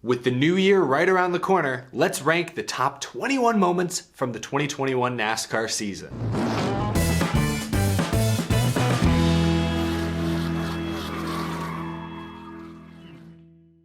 With the new year right around the corner, let's rank the top 21 moments from the 2021 NASCAR season.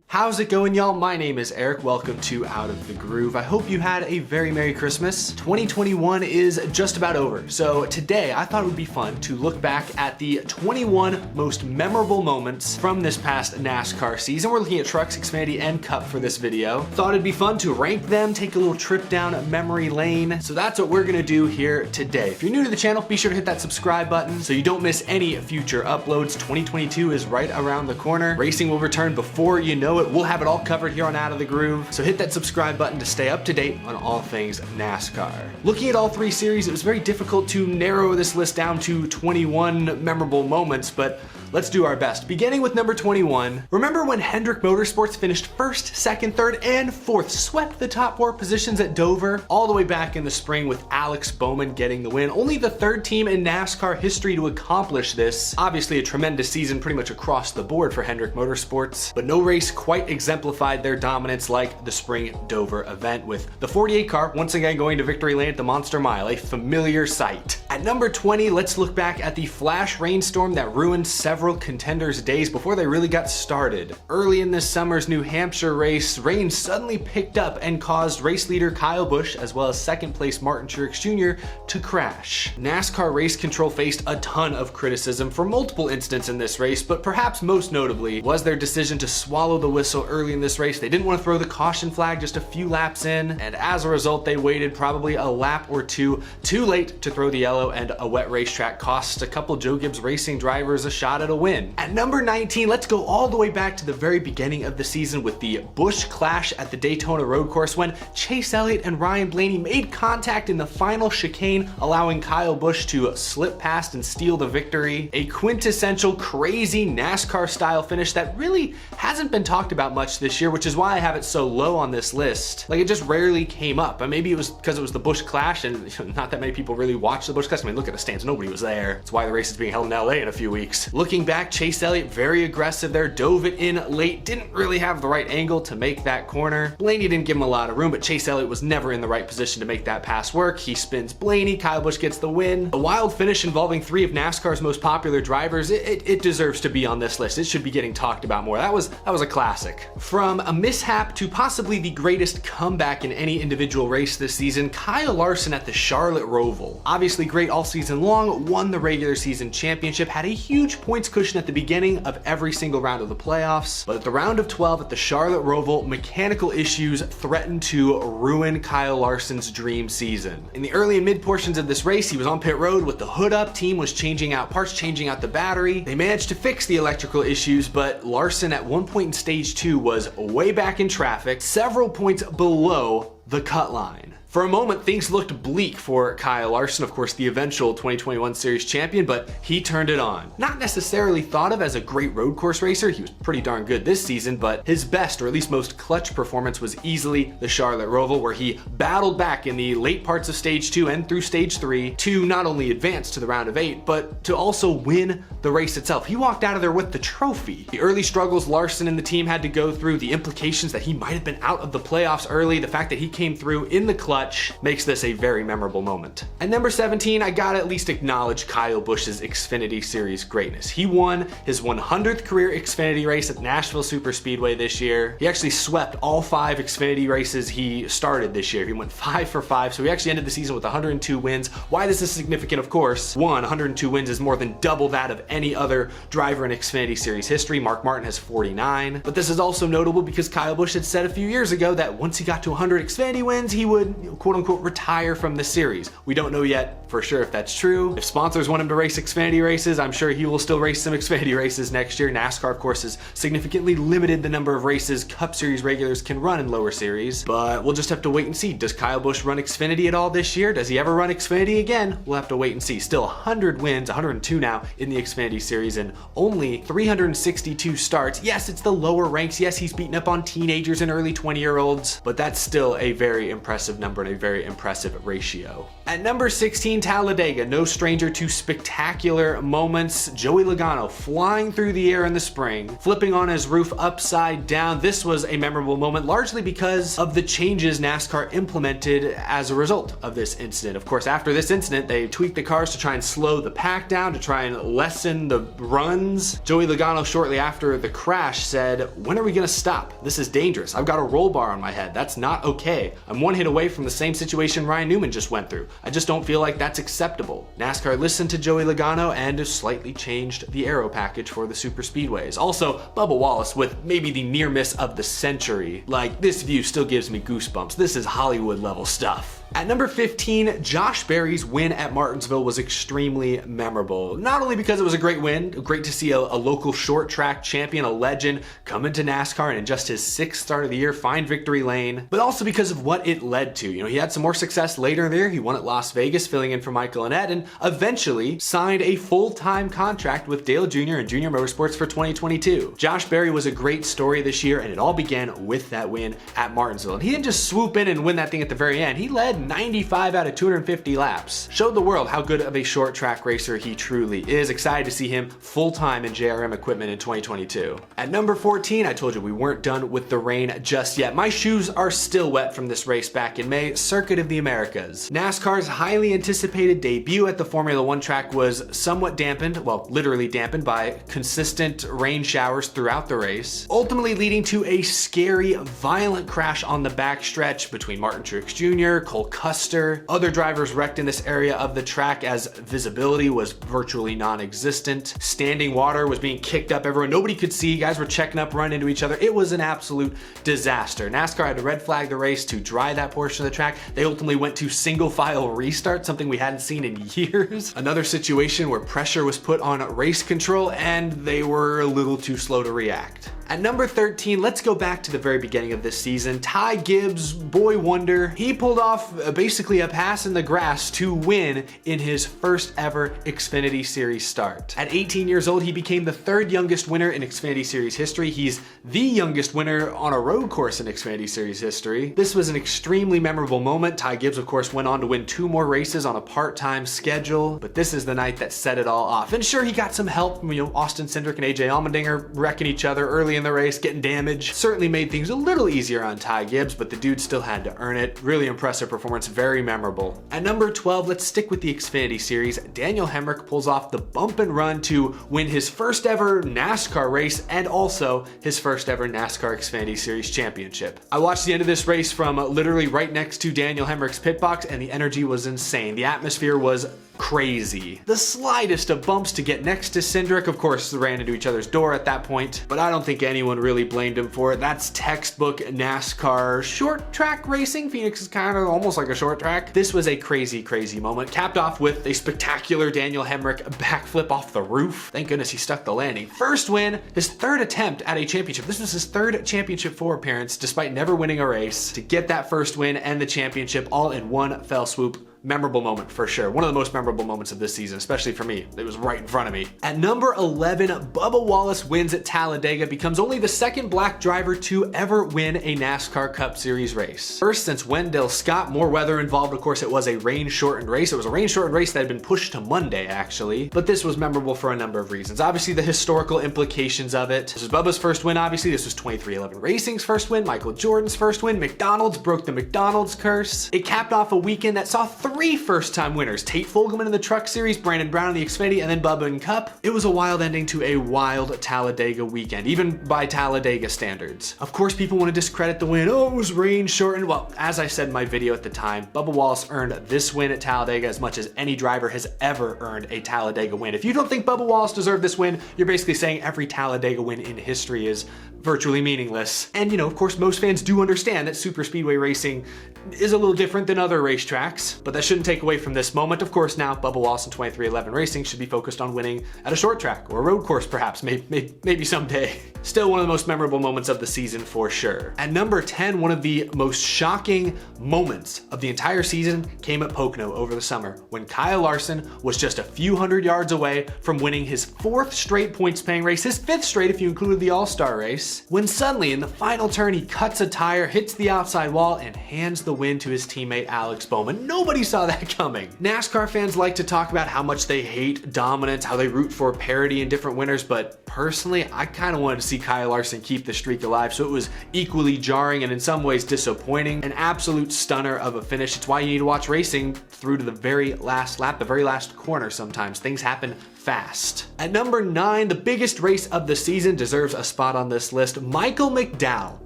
How's it going, y'all? My name is Eric. Welcome to Out of the Groove. I hope you had a very Merry Christmas. 2021 is just about over. So today I thought it would be fun to look back at the 21 most memorable moments from this past NASCAR season. We're looking at trucks, Xfinity, and Cup for this video. Thought it'd be fun to rank them, take a little trip down memory lane. So that's what we're gonna do here today. If you're new to the channel, be sure to hit that subscribe button so you don't miss any future uploads. 2022 is right around the corner. Racing will return before you know it. We'll have it all covered here on Out of the Groove, so hit that subscribe button to stay up to date on all things NASCAR. Looking at all three series, it was very difficult to narrow this list down to 21 memorable moments, but let's do our best. Beginning with number 21, remember when Hemric Motorsports finished first, second, third, and fourth, swept the top four positions at Dover, all the way back in the spring with Alex Bowman getting the win. Only the third team in NASCAR history to accomplish this. Obviously a tremendous season pretty much across the board for Hemric Motorsports, but no race quite exemplified their dominance like the spring Dover event, with the 48 car once again going to victory lane at the Monster Mile, a familiar sight. At number 20, let's look back at the flash rainstorm that ruined several contenders' days before they really got started. Early in this summer's New Hampshire race, rain suddenly picked up and caused race leader Kyle Busch, as well as second place Martin Truex Jr., to crash. NASCAR race control faced a ton of criticism for multiple incidents in this race, but perhaps most notably was their decision to swallow the whistle early in this race. They didn't want to throw the caution flag just a few laps in, and as a result they waited probably a lap or two too late to throw the yellow, and a wet racetrack cost a couple Joe Gibbs Racing drivers a shot at a win. At number 19, let's go all the way back to the very beginning of the season with the Busch clash at the Daytona road course when Chase Elliott and Ryan Blaney made contact in the final chicane, allowing Kyle Busch to slip past and steal the victory. A quintessential crazy NASCAR style finish that really hasn't been talked about much this year, which is why I have it so low on this list. Like, it just rarely came up, and maybe it was because it was the Busch clash and not that many people really watched the Busch clash. I mean, look at the stands, nobody was there. That's why the race is being held in LA in a few weeks. Looking back, Chase Elliott very aggressive there, dove it in late, didn't really have the right angle to make that corner. Blaney didn't give him a lot of room, but Chase Elliott was never in the right position to make that pass work. He spins Blaney, Kyle Busch gets the win. A wild finish involving three of NASCAR's most popular drivers. It deserves to be on this list. It should be getting talked about more. That was a classic. From a mishap to possibly the greatest comeback in any individual race this season, Kyle Larson at the Charlotte Roval. Obviously great all season long, won the regular season championship, had a huge points cushion at the beginning of every single round of the playoffs, but at the round of 12 at the Charlotte Roval, mechanical issues threatened to ruin Kyle Larson's dream season. In the early and mid portions of this race, he was on pit road with the hood up, team was changing out parts, changing out the battery. They managed to fix the electrical issues, but Larson at one point in stage 2 was way back in traffic, several points below the cut line. For a moment, things looked bleak for Kyle Larson, of course the eventual 2021 Series champion, but he turned it on. Not necessarily thought of as a great road course racer, he was pretty darn good this season, but his best, or at least most clutch performance, was easily the Charlotte Roval, where he battled back in the late parts of stage 2 and through stage 3 to not only advance to the round of 8, but to also win the race itself. He walked out of there with the trophy. The early struggles Larson and the team had to go through, the implications that he might have been out of the playoffs early, the fact that he came through in the clutch, makes this a very memorable moment. At number 17, I gotta at least acknowledge Kyle Busch's Xfinity Series greatness. He won his 100th career Xfinity race at Nashville Superspeedway this year. He actually swept all 5 Xfinity races he started this year. He went 5 for 5, so he actually ended the season with 102 wins. Why this is significant, of course, 102 wins is more than double that of any other driver in Xfinity Series history. Mark Martin has 49. But this is also notable because Kyle Busch had said a few years ago that once he got to 100 Xfinity wins, he would, quote unquote, retire from the series. We don't know yet for sure if that's true. If sponsors want him to race Xfinity races, I'm sure he will still race some Xfinity races next year. NASCAR, of course, has significantly limited the number of races Cup Series regulars can run in lower series, but we'll just have to wait and see. Does Kyle Busch run Xfinity at all this year? Does he ever run Xfinity again? We'll have to wait and see. Still 100 wins, 102 now in the Xfinity Series, and only 362 starts. Yes, it's the lower ranks. Yes, he's beaten up on teenagers and early 20-year-olds, but that's still a very impressive number and a very impressive ratio. At number 16, Talladega, no stranger to spectacular moments. Joey Logano flying through the air in the spring, flipping on his roof upside down. This was a memorable moment, largely because of the changes NASCAR implemented as a result of this incident. Of course, after this incident, they tweaked the cars to try and slow the pack down, to try and lessen the runs. Joey Logano, shortly after the crash, said, "When are we gonna stop? This is dangerous. I've got a roll bar on my head. That's not okay. I'm one hit away from the same situation Ryan Newman just went through. I just don't feel like that's acceptable." NASCAR listened to Joey Logano and slightly changed the aero package for the super speedways. Also, Bubba Wallace with maybe the near miss of the century. Like, this view still gives me goosebumps. This is Hollywood level stuff. At number 15, Josh Berry's win at Martinsville was extremely memorable. Not only because it was a great win, great to see a local short track champion, a legend, come into NASCAR and in just his 6th start of the year find victory lane, but also because of what it led to. You know, he had some more success later in the year. He won at Las Vegas, filling in for Michael Annett, and eventually signed a full-time contract with Dale Jr. and Junior Motorsports for 2022. Josh Berry was a great story this year, and it all began with that win at Martinsville. And he didn't just swoop in and win that thing at the very end. He led 95 out of 250 laps. Showed the world how good of a short track racer he truly is. Excited to see him full-time in JRM equipment in 2022. At number 14, I told you we weren't done with the rain just yet. My shoes are still wet from this race back in May, Circuit of the Americas. NASCAR's highly anticipated debut at the Formula One track was somewhat dampened, well, literally dampened by consistent rain showers throughout the race, ultimately leading to a scary, violent crash on the backstretch between Martin Truex Jr., Cole Custer. Other drivers wrecked in this area of the track as visibility was virtually non-existent. Standing water was being kicked up everywhere. Nobody could see. Guys were checking up, running into each other. It was an absolute disaster. NASCAR had to red flag the race to dry that portion of the track. They ultimately went to single file restart, something we hadn't seen in years. Another situation where pressure was put on race control and they were a little too slow to react. At number 13, let's go back to the very beginning of this season. Ty Gibbs, boy wonder, he pulled off basically a pass in the grass to win in his first ever Xfinity Series start. At 18 years old, he became the 3rd youngest winner in Xfinity Series history. He's the youngest winner on a road course in Xfinity Series history. This was an extremely memorable moment. Ty Gibbs, of course, went on to win 2 more races on a part-time schedule, but this is the night that set it all off. And sure, he got some help from, Austin Cindric and AJ Allmendinger wrecking each other early in the race, getting damaged. Certainly made things a little easier on Ty Gibbs, but the dude still had to earn it. Really impressive performance, very memorable. At number 12, let's stick with the Xfinity Series. Daniel Hemric pulls off the bump and run to win his first ever NASCAR race and also his first ever NASCAR Xfinity Series championship. I watched the end of this race from literally right next to Daniel Hemric's pit box, and the energy was insane. The atmosphere was crazy. The slightest of bumps to get next to Cindric, of course, ran into each other's door at that point, but I don't think anyone really blamed him for it. That's textbook NASCAR short track racing. Phoenix is kind of almost like a short track. This was a crazy, crazy moment, capped off with a spectacular Daniel Hemric backflip off the roof. Thank goodness he stuck the landing. First win, his 3rd attempt at a championship. This was his 3rd championship 4 appearance, despite never winning a race. To get that first win and the championship all in one fell swoop. Memorable moment for sure. One of the most memorable moments of this season, especially for me. It was right in front of me. At number 11, Bubba Wallace wins at Talladega, becomes only the 2nd black driver to ever win a NASCAR Cup Series race. First since Wendell Scott, more weather involved. Of course, it was a rain-shortened race. It was a rain-shortened race that had been pushed to Monday, actually. But this was memorable for a number of reasons. Obviously, the historical implications of it. This was Bubba's first win, obviously. This was 23XI Racing's first win, Michael Jordan's first win. McDonald's broke the McDonald's curse. It capped off a weekend that saw 3 first-time winners. Tate Fulgham in the Truck Series, Brandon Brown in the Xfinity, and then Bubba in Cup. It was a wild ending to a wild Talladega weekend, even by Talladega standards. Of course, people want to discredit the win. Oh, it was rain shortened. Well, as I said in my video at the time, Bubba Wallace earned this win at Talladega as much as any driver has ever earned a Talladega win. If you don't think Bubba Wallace deserved this win, you're basically saying every Talladega win in history is virtually meaningless. And of course, most fans do understand that super speedway racing is a little different than other racetracks, but that shouldn't take away from this moment. Of course, now Bubba Wallace and 23XI Racing should be focused on winning at a short track or a road course, perhaps, maybe someday. still one of the most memorable moments of the season for sure. At number 10, one of the most shocking moments of the entire season came at Pocono over the summer when Kyle Larson was just a few hundred yards away from winning his 4th straight points-paying race, his 5th straight if you included the All-Star race, when suddenly in the final turn he cuts a tire, hits the outside wall, and hands the win to his teammate Alex Bowman. Nobody saw that coming. NASCAR fans like to talk about how much they hate dominance, how they root for parity and different winners, but personally, I kind of wanted to see Kyle Larson keep the streak alive, so it was equally jarring and in some ways disappointing. An absolute stunner of a finish. It's why you need to watch racing through to the very last lap, the very last corner sometimes. Things happen fast. At number 9, the biggest race of the season deserves a spot on this list. Michael McDowell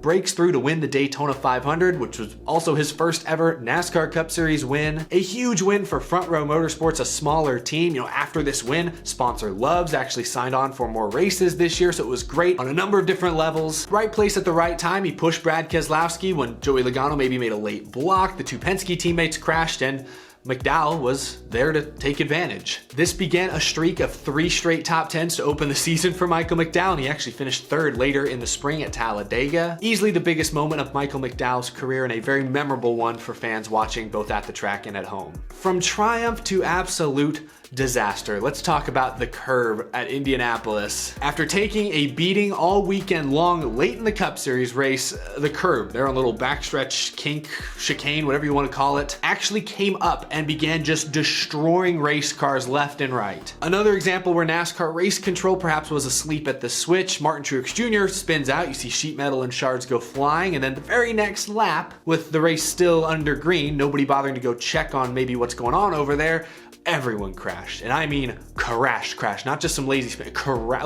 breaks through to win the Daytona 500, which was also his first ever NASCAR Cup Series win. A huge win for Front Row Motorsports, a smaller team. You know, after this win, sponsor Love's actually signed on for more races this year, so it was great on a number of different levels. Right place at the right time. He pushed Brad Keselowski when Joey Logano maybe made a late block. The two Penske teammates crashed, and McDowell was there to take advantage. This began a streak of 3 straight top 10s to open the season for Michael McDowell, and he actually finished 3rd later in the spring at Talladega. Easily the biggest moment of Michael McDowell's career and a very memorable one for fans watching both at the track and at home. From triumph to absolute disaster, let's talk about the curb at Indianapolis. After taking a beating all weekend long late in the Cup Series race, the curb, their own little backstretch kink, chicane, whatever you want to call it, actually came up and began just destroying race cars left and right. Another example where NASCAR race control perhaps was asleep at the switch. Martin Truex Jr. spins out, you see sheet metal and shards go flying, and then the very next lap, with the race still under green, nobody bothering to go check on maybe what's going on over there, everyone crashed. And I mean crash, not just some lazy spin.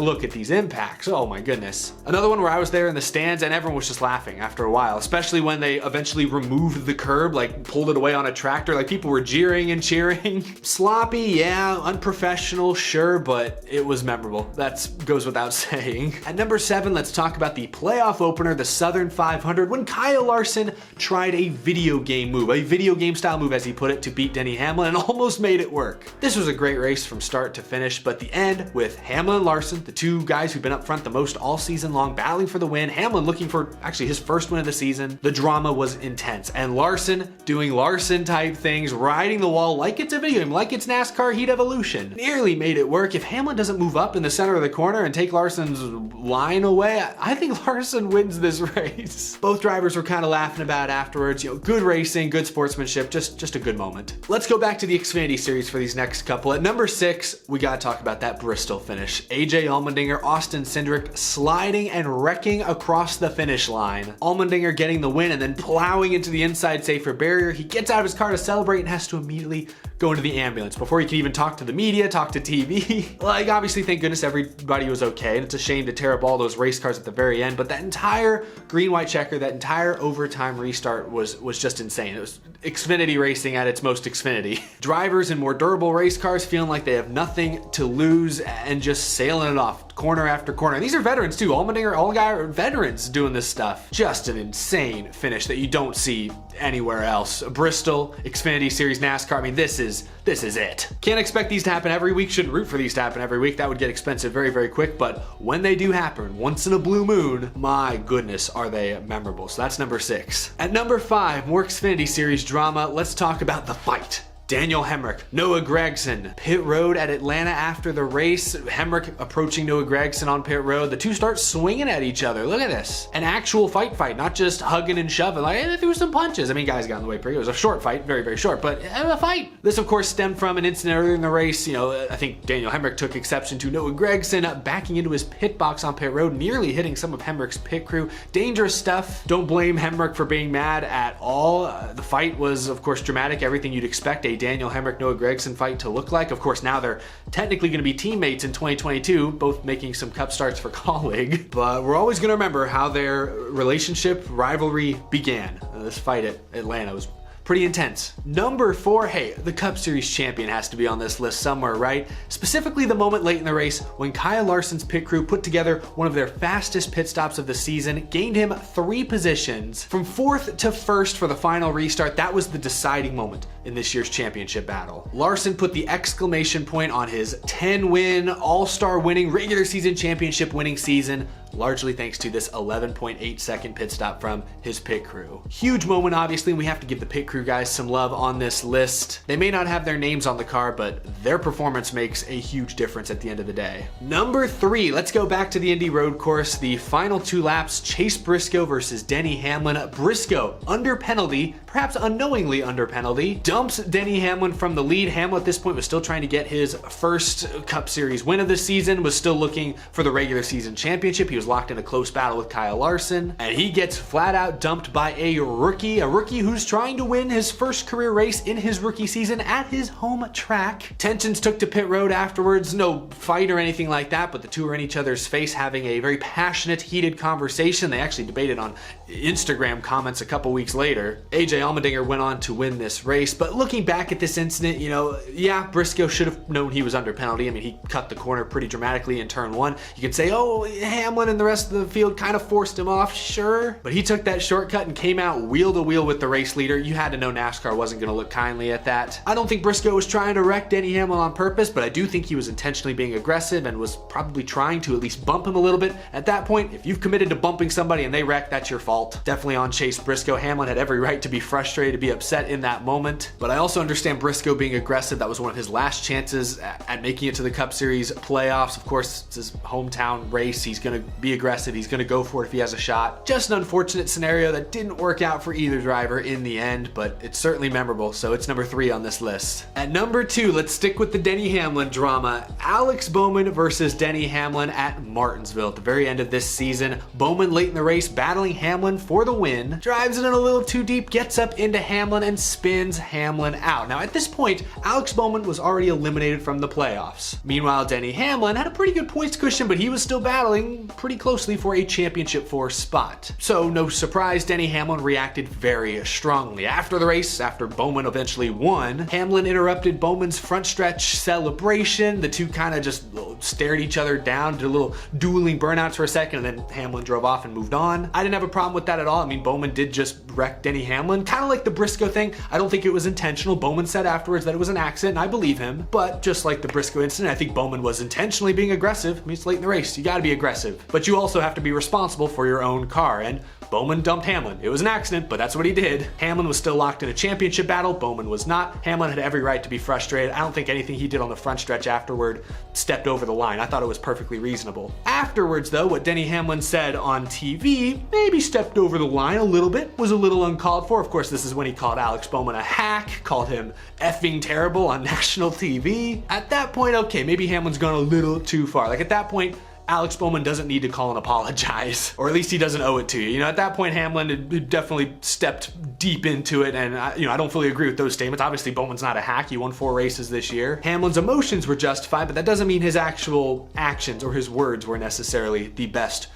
Look at these impacts. Oh my goodness. Another one where I was there in the stands and everyone was just laughing after a while, especially when they eventually removed the curb, like pulled it away on a tractor. Like people were jeering and cheering. Sloppy, yeah, unprofessional, sure, but it was memorable. That goes without saying. At number 7, let's talk about the playoff opener, the Southern 500, when Kyle Larson tried a video game move, a video game style move as he put it, to beat Denny Hamlin and almost made it work. This was a great race from start to finish, but the end with Hamlin and Larson, the two guys who've been up front the most all season long, battling for the win. Hamlin looking for actually his first win of the season. The drama was intense, and Larson doing Larson type things, riding the wall like it's a video game, like it's NASCAR Heat Evolution. Nearly made it work. If Hamlin doesn't move up in the center of the corner and take Larson's line away, I think Larson wins this race. Both drivers were kind of laughing about it afterwards. You know, good racing, good sportsmanship, just a good moment. Let's go back to the Xfinity series for these next couple. At number 6, we gotta talk about that Bristol finish. AJ Allmendinger, Austin Cindric sliding and wrecking across the finish line. Allmendinger getting the win and then plowing into the inside safer barrier. He gets out of his car to celebrate and has to immediately go into the ambulance before he can even talk to the media, talk to TV. Like, obviously, thank goodness everybody was okay, and it's a shame to tear up all those race cars at the very end, but that entire green-white checker, that entire overtime restart was just insane. It was Xfinity racing at its most Xfinity. Drivers in more durable race cars feeling like they have nothing to lose and just sailing it off corner after corner. And these are veterans too. Allmendinger, all guy are veterans doing this stuff. Just an insane finish that you don't see anywhere else. Bristol, Xfinity Series, NASCAR. I mean, this is it. Can't expect these to happen every week. Shouldn't root for these to happen every week. That would get expensive very, very quick. But when they do happen, once in a blue moon, my goodness, are they memorable. So that's number 6. At number 5, more Xfinity Series drama. Let's talk about the fight. Daniel Hemric, Noah Gragson, pit road at Atlanta after the race. Hemric approaching Noah Gragson on pit road. The two start swinging at each other. Look at this. An actual fight, not just hugging and shoving. Like, they threw some punches. I mean, guys got in the way pretty. It was a short fight, very, very short, but a fight. This, of course, stemmed from an incident earlier in the race. You know, I think Daniel Hemric took exception to Noah Gragson backing into his pit box on pit road, nearly hitting some of Hemric's pit crew. Dangerous stuff. Don't blame Hemric for being mad at all. The fight was, of course, dramatic. Everything you'd expect a Daniel Hemric, Noah Gragson fight to look like. Of course, now they're technically going to be teammates in 2022, both making some cup starts for Colleague. But we're always going to remember how their relationship, rivalry began. This fight at Atlanta was pretty intense. Number 4, hey, the Cup Series champion has to be on this list somewhere, right? Specifically the moment late in the race when Kyle Larson's pit crew put together one of their fastest pit stops of the season, gained him 3 positions from 4th to 1st for the final restart. That was the deciding moment in this year's championship battle. Larson put the exclamation point on his 10-win, all-star winning, regular season championship winning season. largely thanks to this 11.8 second pit stop from his pit crew. Huge moment, obviously, and we have to give the pit crew guys some love on this list. They may not have their names on the car, but their performance makes a huge difference at the end of the day. Number 3, let's go back to the Indy road course. The final 2 laps, Chase Briscoe versus Denny Hamlin. Briscoe, under penalty, perhaps unknowingly under penalty, dumps Denny Hamlin from the lead. Hamlin at this point was still trying to get his first Cup Series win of the season, was still looking for the regular season championship. He was locked in a close battle with Kyle Larson, and he gets flat out dumped by a rookie who's trying to win his first career race in his rookie season at his home track. Tensions took to pit road afterwards, no fight or anything like that, but the two were in each other's face having a very passionate, heated conversation. They actually debated on Instagram comments a couple weeks later. AJ Allmendinger went on to win this race, but looking back at this incident, you know, yeah, Briscoe should have known he was under penalty. I mean, he cut the corner pretty dramatically in turn 1. You could say, oh, Hamlin and the rest of the field kind of forced him off, sure, but he took that shortcut and came out wheel to wheel with the race leader. You had to know NASCAR wasn't going to look kindly at that. I don't think Briscoe was trying to wreck Denny Hamlin on purpose, but I do think he was intentionally being aggressive and was probably trying to at least bump him a little bit. At that point, if you've committed to bumping somebody and they wreck, that's your fault. Definitely on Chase Briscoe. Hamlin had every right to be frustrated, to be upset in that moment, but I also understand Briscoe being aggressive. That was one of his last chances at making it to the Cup Series playoffs. Of course, it's his hometown race. He's going to be aggressive. He's going to go for it if he has a shot. Just an unfortunate scenario that didn't work out for either driver in the end, but it's certainly memorable, so it's number 3 on this list. At number 2, let's stick with the Denny Hamlin drama. Alex Bowman versus Denny Hamlin at Martinsville at the very end of this season. Bowman late in the race battling Hamlin for the win, drives it in a little too deep, gets up into Hamlin and spins Hamlin out. Now at this point, Alex Bowman was already eliminated from the playoffs. Meanwhile, Denny Hamlin had a pretty good points cushion, but he was still battling pretty closely for a championship 4 spot. So no surprise, Denny Hamlin reacted very strongly. After the race, after Bowman eventually won, Hamlin interrupted Bowman's front stretch celebration. The two kind of just stared each other down, did a little dueling burnouts for a second, and then Hamlin drove off and moved on. I didn't have a problem with that at all. I mean, Bowman did just wreck Denny Hamlin, kind of like the Briscoe thing. I don't think it was intentional. Bowman said afterwards that it was an accident, and I believe him. But just like the Briscoe incident, I think Bowman was intentionally being aggressive. I mean, it's late in the race. You got to be aggressive. But you also have to be responsible for your own car, and Bowman dumped Hamlin. It was an accident, but that's what he did. Hamlin was still locked in a championship battle. Bowman was not. Hamlin had every right to be frustrated. I don't think anything he did on the front stretch afterward stepped over the line. I thought it was perfectly reasonable. Afterwards, though, what Denny Hamlin said on TV maybe stepped over the line a little bit, was a little uncalled for. Of course, this is when he called Alex Bowman a hack, called him effing terrible on national TV. At that point, okay, maybe Hamlin's gone a little too far. Like at that point, Alex Bowman doesn't need to call and apologize, or at least he doesn't owe it to you. You know, at that point, Hamlin had definitely stepped deep into it, and I don't fully agree with those statements. Obviously, Bowman's not a hack. He won 4 races this year. Hamlin's emotions were justified, but that doesn't mean his actual actions or his words were necessarily the best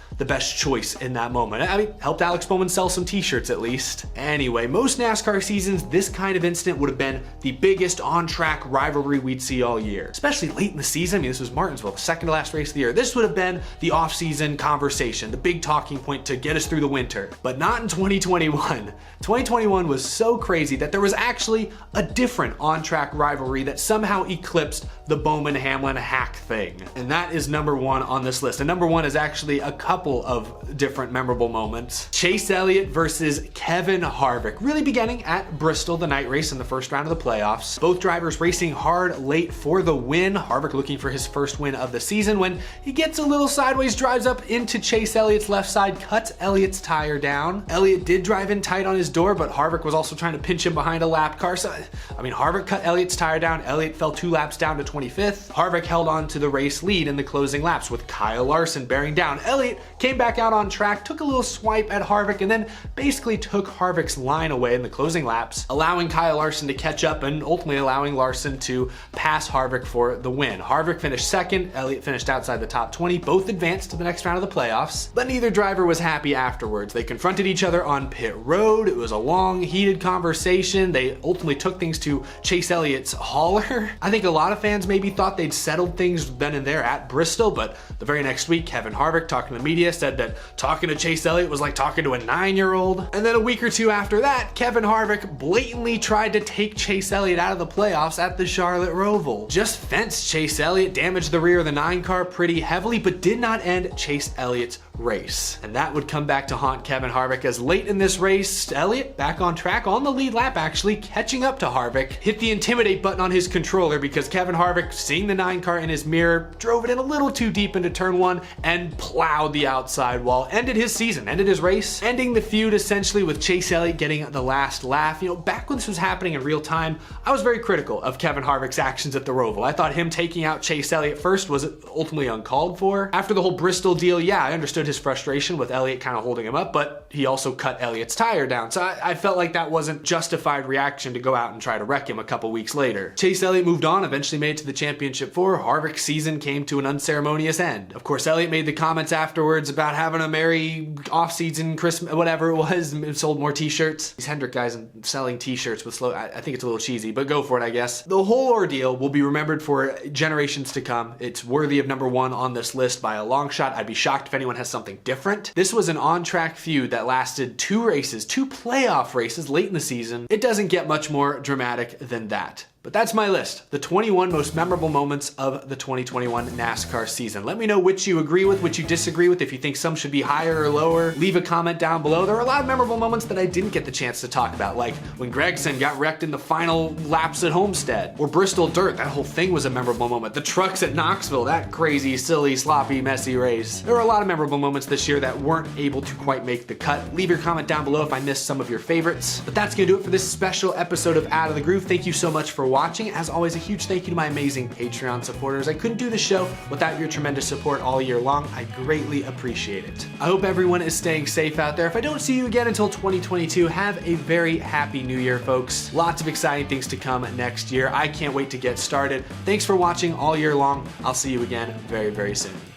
choice in that moment. I mean, helped Alex Bowman sell some t-shirts at least. Anyway, most NASCAR seasons, this kind of incident would have been the biggest on-track rivalry we'd see all year. Especially late in the season. I mean, this was Martinsville, the second to last race of the year. This would have been the off-season conversation, the big talking point to get us through the winter. But not in 2021. 2021 was so crazy that there was actually a different on-track rivalry that somehow eclipsed the Bowman-Hamlin hack thing. And that is number 1 on this list. And number 1 is actually a couple of different memorable moments. Chase Elliott versus Kevin Harvick, really beginning at Bristol, the night race in the first round of the playoffs. Both drivers racing hard late for the win. Harvick looking for his first win of the season when he gets a little sideways, drives up into Chase Elliott's left side, cuts Elliott's tire down. Elliott did drive in tight on his door, but Harvick was also trying to pinch him behind a lap car. So, I mean, Harvick cut Elliott's tire down. Elliott fell 2 laps down to 25th. Harvick held on to the race lead in the closing laps with Kyle Larson bearing down. Elliott came back out on track, took a little swipe at Harvick, and then basically took Harvick's line away in the closing laps, allowing Kyle Larson to catch up and ultimately allowing Larson to pass Harvick for the win. Harvick finished second, Elliott finished outside the top 20, both advanced to the next round of the playoffs, but neither driver was happy afterwards. They confronted each other on pit road. It was a long, heated conversation. They ultimately took things to Chase Elliott's hauler. I think a lot of fans maybe thought they'd settled things then and there at Bristol, but the very next week, Kevin Harvick, talking to the media, said that talking to Chase Elliott was like talking to a 9-year-old. And then a week or two after that, Kevin Harvick blatantly tried to take Chase Elliott out of the playoffs at the Charlotte Roval. Just fenced Chase Elliott, damaged the rear of the 9 car pretty heavily, but did not end Chase Elliott's race. And that would come back to haunt Kevin Harvick, as late in this race, Elliott, back on track on the lead lap actually, catching up to Harvick, hit the intimidate button on his controller because Kevin Harvick, seeing the 9 car in his mirror, drove it in a little too deep into turn 1 and plowed the outside wall. Ended his season, ended his race, ending the feud essentially with Chase Elliott getting the last laugh. You know, back when this was happening in real time, I was very critical of Kevin Harvick's actions at the Roval. I thought him taking out Chase Elliott first was ultimately uncalled for. After the whole Bristol deal, yeah, I understood his frustration with Elliott kind of holding him up, but he also cut Elliott's tire down. So I felt like that wasn't justified reaction to go out and try to wreck him a couple weeks later. Chase Elliott moved on, eventually made it to the championship 4. Harvick's season came to an unceremonious end. Of course, Elliott made the comments afterwards about having a merry off-season, Christmas, whatever it was, sold more t-shirts. These Hendrick guys and selling t-shirts with slow, I think it's a little cheesy, but go for it, I guess. The whole ordeal will be remembered for generations to come. It's worthy of number 1 on this list by a long shot. I'd be shocked if anyone has something different. This was an on-track feud that lasted 2 races, 2 playoff races late in the season. It doesn't get much more dramatic than that. But that's my list, the 21 most memorable moments of the 2021 NASCAR season. Let me know which you agree with, which you disagree with, if you think some should be higher or lower. Leave a comment down below. There are a lot of memorable moments that I didn't get the chance to talk about, like when Gragson got wrecked in the final laps at Homestead, or Bristol Dirt. That whole thing was a memorable moment. The trucks at Knoxville, that crazy, silly, sloppy, messy race. There were a lot of memorable moments this year that weren't able to quite make the cut. Leave your comment down below if I missed some of your favorites. But that's gonna do it for this special episode of Out of the Groove. Thank you so much for watching. As always, a huge thank you to my amazing Patreon supporters. I couldn't do the show without your tremendous support all year long. I greatly appreciate it. I hope everyone is staying safe out there. If I don't see you again until 2022, have a very happy new year, folks. Lots of exciting things to come next year. I can't wait to get started. Thanks for watching all year long. I'll see you again very, very soon.